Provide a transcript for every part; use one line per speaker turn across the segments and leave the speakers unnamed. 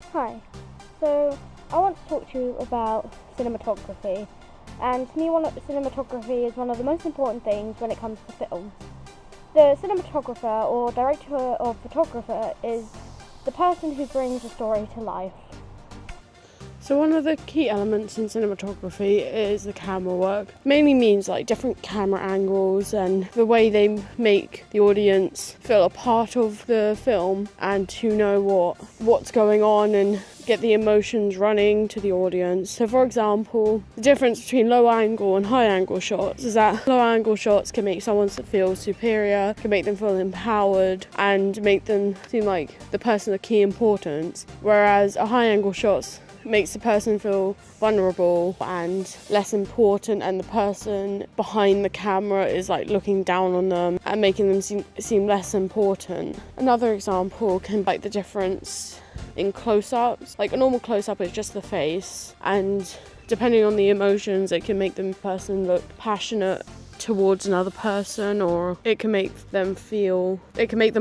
Hi, so I want to talk to you about cinematography, and to me cinematography is one of the most important things when it comes to films. The cinematographer or director of photographer is the person who brings a story to life.
So one of the key elements in cinematography is the camera work. Mainly means like different camera angles and the way they make the audience feel a part of the film and to know what's going on and get the emotions running to the audience. So for example, the difference between low angle and high angle shots is that low angle shots can make someone feel superior, can make them feel empowered and make them seem like the person of key importance, whereas a high angle shots makes the person feel vulnerable and less important, and the person behind the camera is like looking down on them and making them seem less important. Another example can be like the difference in close-ups. Like a normal close-up is just the face, and depending on the emotions it can make the person look passionate towards another person, or it can make them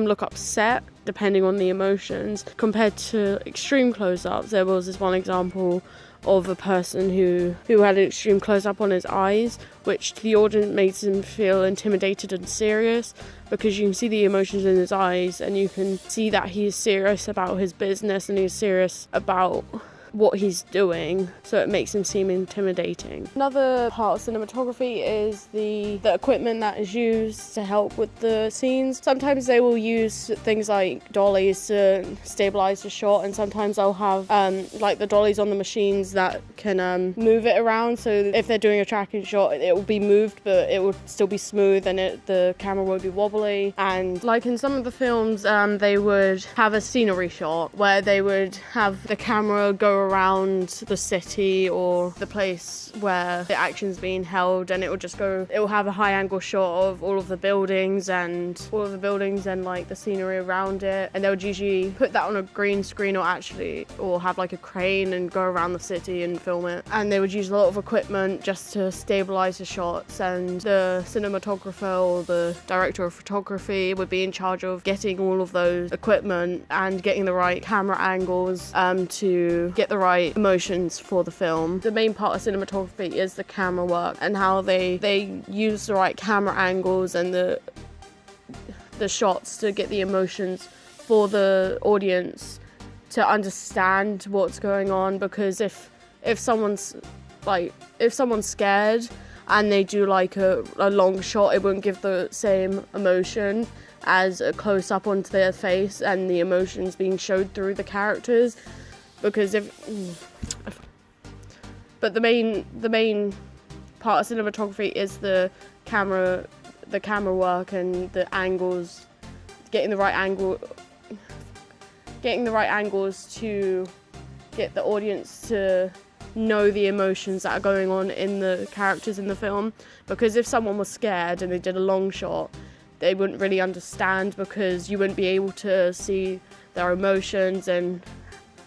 look upset depending on the emotions. Compared to extreme close-ups, there was this one example of a person who had an extreme close-up on his eyes, which to the audience makes him feel intimidated and serious, because you can see the emotions in his eyes and you can see that he's serious about his business and he's serious about what he's doing, so it makes him seem intimidating. Another part of cinematography is the equipment that is used to help with the scenes. Sometimes they will use things like dollies to stabilize the shot, and sometimes they'll have like the dollies on the machines that can move it around, so if they're doing a tracking shot it will be moved but it will still be smooth and the camera won't be wobbly. And like in some of the films they would have a scenery shot where they would have the camera go around the city or the place where the action's being held, and it will have a high angle shot of all of the buildings and like the scenery around it, and they would usually put that on a green screen or have like a crane and go around the city and film it. And they would use a lot of equipment just to stabilize the shots, and the cinematographer or the director of photography would be in charge of getting all of those equipment and getting the right camera angles to get the right emotions for the film. The main part of cinematography is the camera work and how they use the right camera angles and the shots to get the emotions for the audience to understand what's going on. Because if someone's scared and they do like a long shot, it won't give the same emotion as a close-up onto their face and the emotions being showed through the characters. Because but the main part of cinematography is the camera work and the angles, getting the right angles to get the audience to know the emotions that are going on in the characters in the film. Because if someone was scared and they did a long shot, they wouldn't really understand, because you wouldn't be able to see their emotions and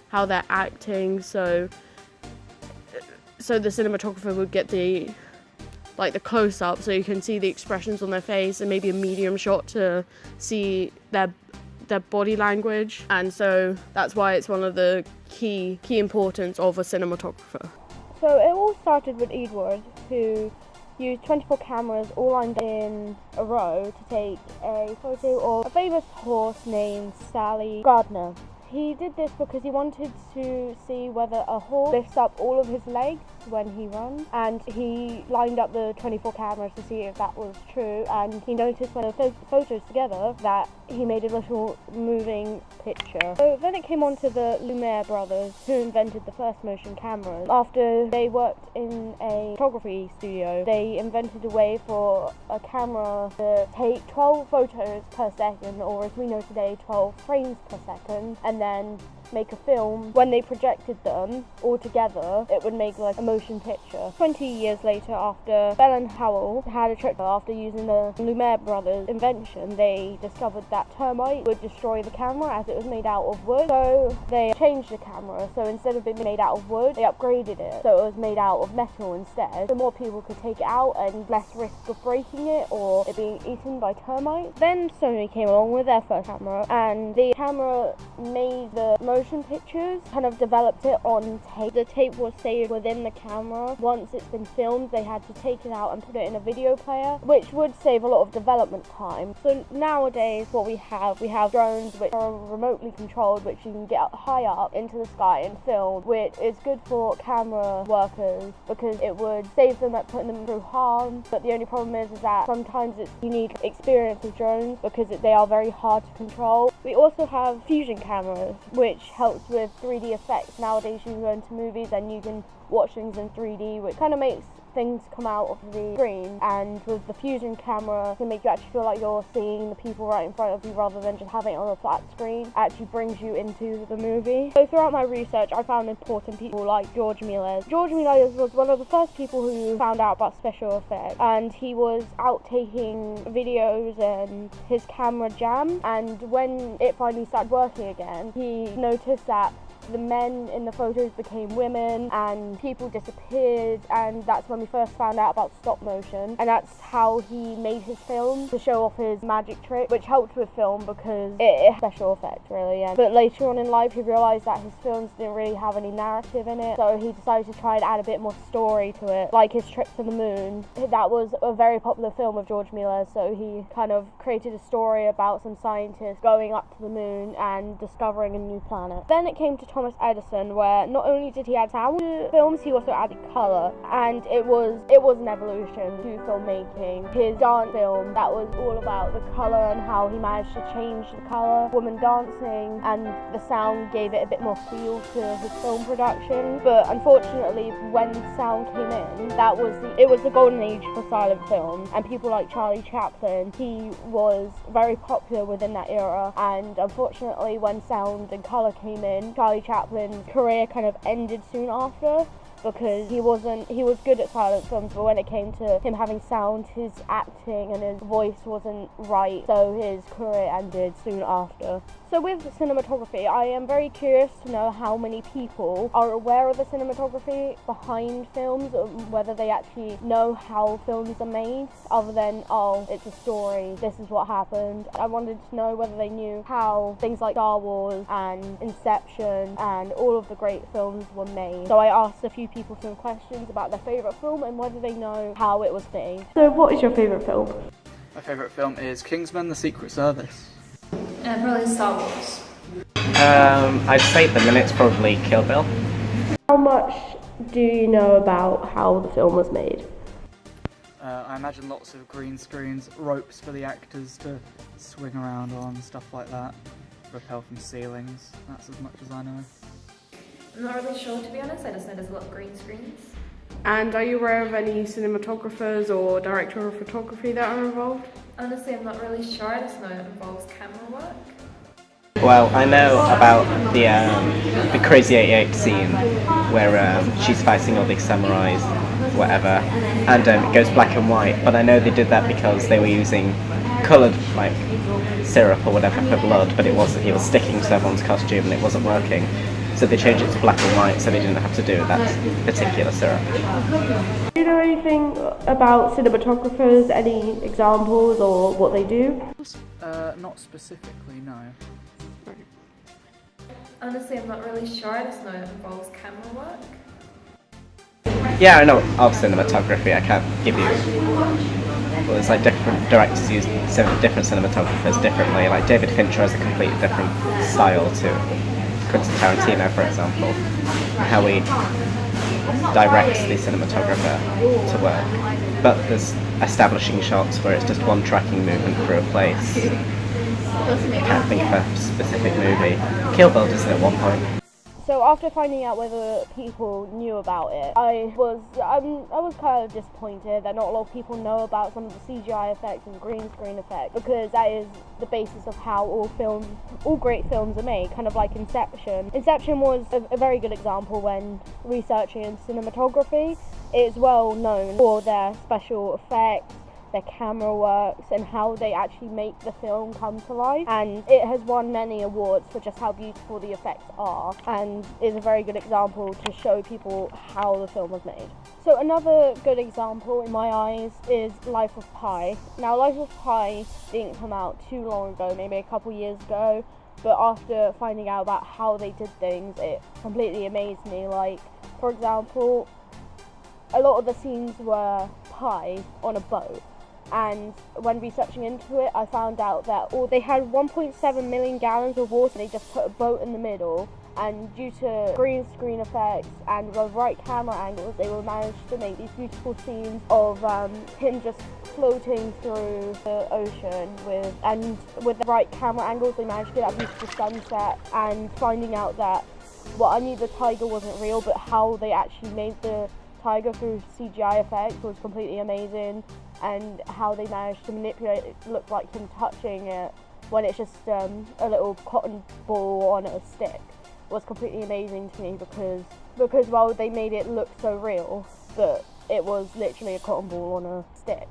how they're acting. So the cinematographer would get the close-up so you can see the expressions on their face, and maybe a medium shot to see their body language. And so that's why it's one of the key importance of a cinematographer.
So it all started with Eadward, who used 24 cameras all lined up in a row to take a photo of a famous horse named Sally Gardner. He did this because he wanted to see whether a horse lifts up all of his legs when he runs, and he lined up the 24 cameras to see if that was true, and he noticed when the photos together that he made a little moving picture. So then it came on to the Lumier brothers, who invented the first motion cameras. After they worked in a photography studio, they invented a way for a camera to take 12 photos per second, or as we know today, 12 frames per second, and then make a film. When they projected them all together, it would make like a motion picture. 20 years later, after Bell and Howell had a trip, after using the Lumiere brothers' invention, they discovered that termite would destroy the camera as it was made out of wood. So they changed the camera. So instead of being made out of wood, they upgraded it so it was made out of metal instead, so more people could take it out and less risk of breaking it or it being eaten by termites. Then Sony came along with their first camera, and the camera made the motion motion pictures, kind of developed it on tape. The tape was saved within the camera. Once it's been filmed, they had to take it out and put it in a video player, which would save a lot of development time. So nowadays what we have drones which are remotely controlled, which you can get high up into the sky and film, which is good for camera workers because it would save them at putting them through harm. But the only problem is that sometimes you need experience with drones because they are very hard to control. We also have fusion cameras, which helps with 3D effects. Nowadays you can go into movies and you can watch things in 3D, which kind of makes things come out of the screen, and with the fusion camera it can make you actually feel like you're seeing the people right in front of you rather than just having it on a flat screen. It actually brings you into the movie. So throughout my research I found important people like George Melies. George Melies was one of the first people who found out about special effects, and he was out taking videos and his camera jammed, and when it finally started working again he noticed that the men in the photos became women and people disappeared, and that's when we first found out about stop motion, and that's how he made his film, to show off his magic trick, which helped with film because it special effect really. But later on in life he realised that his films didn't really have any narrative in it, so he decided to try and add a bit more story to it, like his trip to the moon. That was a very popular film of George Melies, so he kind of created a story about some scientists going up to the moon and discovering a new planet. Then it came to Thomas Edison, where not only did he add sound to films, he also added colour, and it was an evolution to filmmaking. His dance film, that was all about the colour and how he managed to change the colour, women dancing, and the sound gave it a bit more feel to his film production. But unfortunately when sound came in, it was the golden age for silent film, and people like Charlie Chaplin, he was very popular within that era, and unfortunately when sound and colour came in, Charlie Chaplin's career kind of ended soon after, because he was good at silent films, but when it came to him having sound, his acting and his voice wasn't right, so his career ended soon after. So with cinematography, I am very curious to know how many people are aware of the cinematography behind films, or whether they actually know how films are made, other than, oh, it's a story, this is what happened. I wanted to know whether they knew how things like Star Wars and Inception and all of the great films were made. So I asked a few people some questions about their favourite film and whether they know how it was made. So what is your favourite film?
My favourite film is Kingsman: The Secret Service.
Probably Star Wars.
I'd say at the minute's probably Kill Bill.
How much do you know about how the film was made?
I imagine lots of green screens, ropes for the actors to swing around on, stuff like that, rappel from ceilings. That's as much as I know.
I'm not really sure, to be honest. I just know there's a lot of green screens.
And are you aware of any cinematographers or director of photography that are involved?
Honestly, I'm not really sure. I just know it involves camera work.
Well, I know about the Crazy 88 scene where she's fighting all these samurais, whatever, and it goes black and white. But I know they did that because they were using coloured like syrup or whatever for blood, but it was sticking to everyone's costume and it wasn't working. So they changed it to black and white so they didn't have to do that particular syrup.
Do you know anything about cinematographers, any examples or what they do?
Not specifically, no.
Honestly, I'm not really sure. I just know it involves camera work.
Yeah, I know of cinematography. I can't give you. Well, it's like different directors use different cinematographers differently. Like David Fincher has a completely different style to Quentin Tarantino, for example, how he directs the cinematographer to work. But there's establishing shots where it's just one tracking movement through a place. I can't think of a specific movie. Kill Bill does it at one point.
So after finding out whether people knew about it, I was kind of disappointed that not a lot of people know about some of the CGI effects and green screen effects, because that is the basis of how all great films are made, kind of like Inception. Inception was a very good example when researching in cinematography. It's well known for their special effects, their camera works, and how they actually make the film come to life, and it has won many awards for just how beautiful the effects are, and is a very good example to show people how the film was made. So another good example in my eyes is Life of Pi. Now Life of Pi didn't come out too long ago, maybe a couple years ago, but after finding out about how they did things, it completely amazed me. Like, for example, a lot of the scenes were Pi on a boat, and when researching into it, I found out that they had 1.7 million gallons of water, and they just put a boat in the middle, and due to green screen effects and the right camera angles, they were managed to make these beautiful scenes of him just floating through the ocean with the right camera angles. They managed to get that beautiful sunset, and finding out that, well, I knew the tiger wasn't real, but how they actually made the tiger through CGI effects was completely amazing, and how they managed to manipulate it to look like him touching it when it's just a little cotton ball on a stick was completely amazing to me, because well, they made it look so real, but it was literally a cotton ball on a stick.